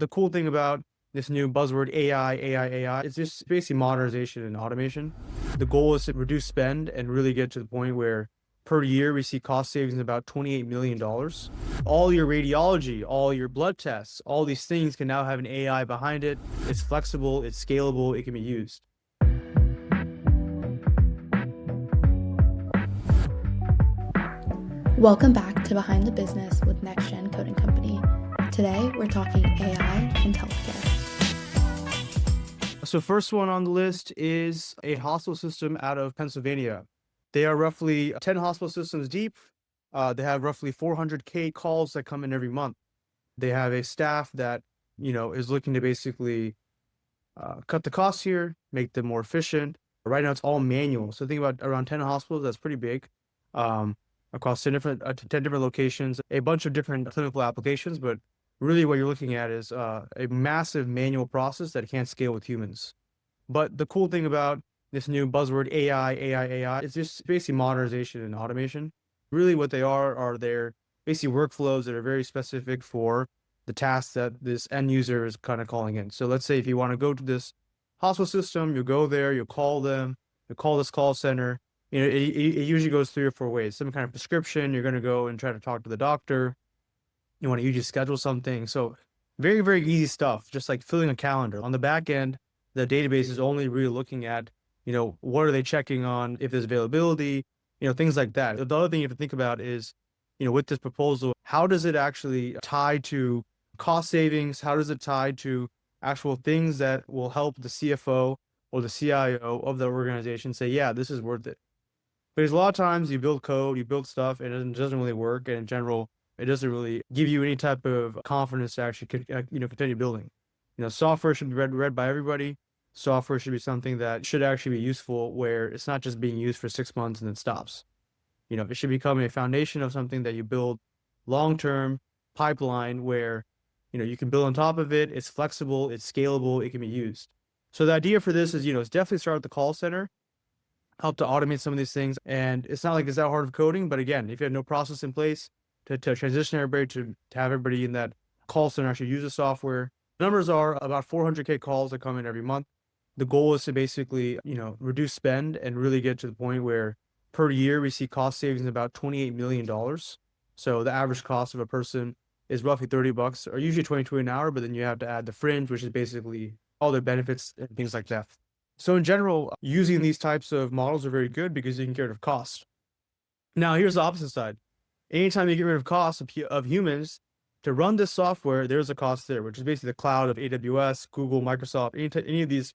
The cool thing about this new buzzword AI, it's just basically modernization and automation. The goal is to reduce spend and really get to the point where per year we see cost savings of about $28 million. All your radiology, all your blood tests, all these things can now have an AI behind it. It's flexible, it's scalable, it can be used. Welcome back to Behind the Business with NextGen Coding Company. Today, we're talking AI and healthcare. So first one on the list is a hospital system out of Pennsylvania. They are roughly 10 hospital systems deep. They have roughly 400K calls that come in every month. They have a staff that, is looking to basically cut the costs here, make them more efficient. Right now, it's all manual. So think about around 10 hospitals. That's pretty big. Across 10 different locations, a bunch of different clinical applications. But really what you're looking at is a massive manual process that can't scale with humans. But the cool thing about this new buzzword AI, it's just basically modernization and automation. Really what they are they're basically workflows that are very specific for the tasks that this end user is kind of calling in. So let's say if you want to go to this hospital system, you go there, you call them, you call this call center. It usually goes 3 or 4 ways. Some kind of prescription, you're going to go and try to talk to the doctor. You want to usually schedule something. So very, very easy stuff, just like filling a calendar. On the back end, the database is only really looking at, what are they checking on, if there's availability, things like that. The other thing you have to think about is, with this proposal, how does it actually tie to cost savings? How does it tie to actual things that will help the CFO or the CIO of the organization say, yeah, this is worth it? Because a lot of times you build code, you build stuff, and it doesn't really work. And in general, it doesn't really give you any type of confidence to actually, continue building. Software should be read by everybody. Software should be something that should actually be useful, where it's not just being used for 6 months and then stops. It should become a foundation of something that you build long-term pipeline where, you can build on top of it. It's flexible, it's scalable, it can be used. So the idea for this is, it's definitely start with the call center, help to automate some of these things. And it's not like it's that hard of coding, but again, if you have no process in place to transition everybody to have everybody in that call center actually use the software. The numbers are about 400K calls that come in every month. The goal is to basically, reduce spend and really get to the point where per year we see cost savings of about $28 million. So the average cost of a person is roughly $30 or usually 22 an hour, but then you have to add the fringe, which is basically all their benefits and things like that. So in general, using these types of models are very good because you can get rid of cost. Now, here's the opposite side. Anytime you get rid of costs of humans to run this software, there's a cost there, which is basically the cloud of AWS, Google, Microsoft, any of these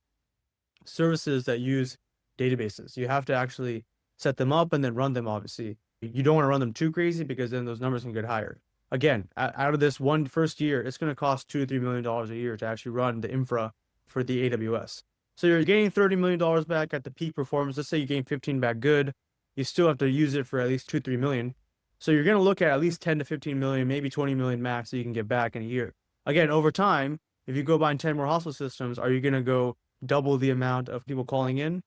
services that use databases. You have to actually set them up and then run them, obviously. You don't want to run them too crazy because then those numbers can get higher. Again, out of this first year, it's going to cost $2 to $3 million a year to actually run the infra for the AWS. So you're gaining $30 million back at the peak performance. Let's say you gain 15 back good. You still have to use it for at least 2-3 million. So you're going to look at least 10 to 15 million, maybe 20 million max that you can get back in a year. Again, over time, if you go buy 10 more hospital systems, are you going to go double the amount of people calling in?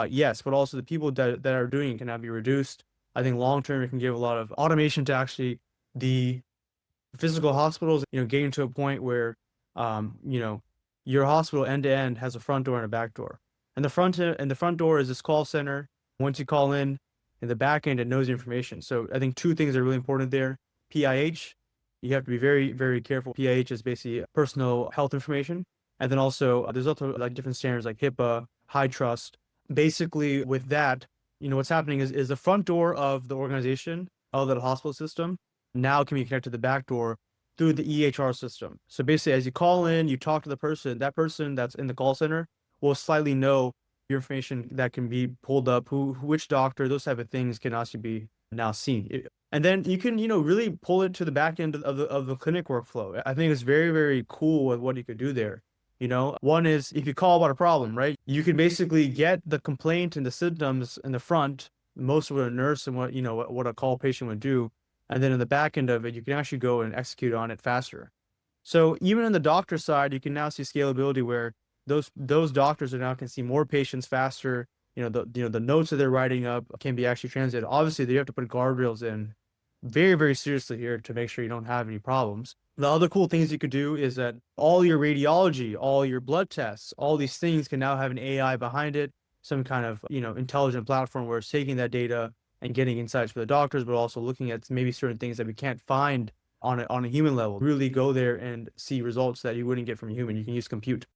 Yes, but also the people that are doing it can now be reduced. I think long-term, it can give a lot of automation to actually the physical hospitals, getting to a point where, your hospital end to end has a front door and a back door. And the front door is this call center. Once you call in the back end, it knows your information. So I think 2 things are really important there. PIH, you have to be very, very careful. PIH is basically personal health information. And then also there's also like different standards like HIPAA, high trust. Basically with that, what's happening is the front door of the organization, of the hospital system, now can be connected to the back door through the EHR system. So basically, as you call in, you talk to the person, that person that's in the call center will slightly know your information that can be pulled up, which doctor, those type of things can also be now seen. And then you can, really pull it to the back end of the clinic workflow. I think it's very, very cool with what you could do there. One is if you call about a problem, right? You can basically get the complaint and the symptoms in the front, most of what a nurse and what a call patient would do. And then in the back end of it, you can actually go and execute on it faster. So even on the doctor side, you can now see scalability where those doctors are now can see more patients faster. The notes that they're writing up can be actually translated. Obviously, you have to put guardrails in very, very seriously here to make sure you don't have any problems. The other cool things you could do is that all your radiology, all your blood tests, all these things can now have an AI behind it, some kind of, intelligent platform where it's taking that data and getting insights for the doctors, but also looking at maybe certain things that we can't find on a human level. Really go there and see results that you wouldn't get from a human. You can use compute.